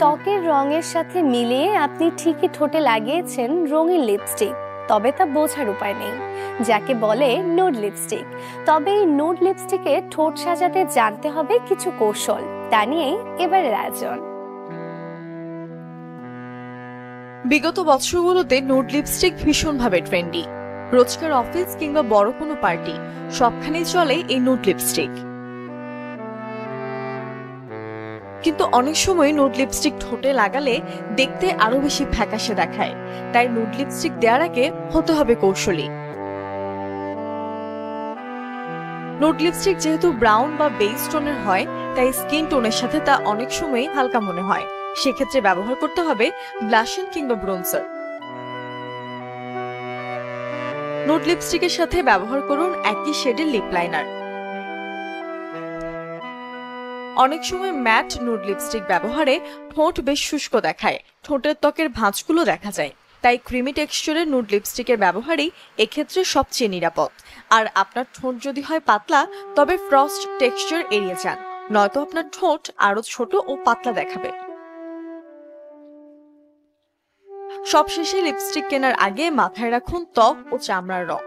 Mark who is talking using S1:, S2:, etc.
S1: ত্বকের রঙের সাথে মিলিয়ে আপনি ঠিকই ঠোঁটে লাগিয়েছেন রঙিন লিপস্টিক, তবে তা বোঝার উপায় নেই, যাকে বলে নুড লিপস্টিক। তবে এই নুড লিপস্টিকে ঠোঁট সাজাতে জানতে হবে কিছু কৌশল, তা নিয়েই এবারের আয়োজন।
S2: বিগত বছরগুলোতে নুড লিপস্টিক ভীষণভাবে ট্রেন্ডি। রোজকার অফিস কিংবা বড় কোনো পার্টি সবখানেই চলে এই নুড লিপস্টিক। কিন্তু অনেক সময় নুড লিপস্টিক ঠোঁটে লাগালে দেখতে আরো বেশি ফ্যাকাশে দেখায়, তাই নুড লিপস্টিক দেওয়ার আগে হতে হবে কৌশলী। নুড লিপস্টিক যেহেতু ব্রাউন বা বেজ টোনের হয়, তাই স্কিন টোনের সাথে তা অনেক সময় হালকা মনে হয়। সেক্ষেত্রে ব্যবহার করতে হবে ব্লাশিং কিংবা ব্রোনজার। নুড লিপস্টিকের সাথে ব্যবহার করুন একই শেডের লিপ লাইনার। অনেক সময় ম্যাট নুড লিপস্টিক ব্যবহারে ঠোঁট বেশ শুষ্ক দেখায়, ঠোঁটের ত্বকের ভাঁজগুলো দেখা যায়। তাই ক্রিমি টেক্সচারের নুড লিপস্টিকের ব্যবহারই এক্ষেত্রে সবচেয়ে নিরাপদ। আর আপনার ঠোঁট যদি হয় পাতলা, তবে ফ্রস্ট টেক্সচার এড়িয়ে যান, নয়তো আপনার ঠোঁট আরো ছোট ও পাতলা দেখাবে। সবশেষে লিপস্টিক কেনার আগে মাথায় রাখুন ত্বক ও চামড়ার রং।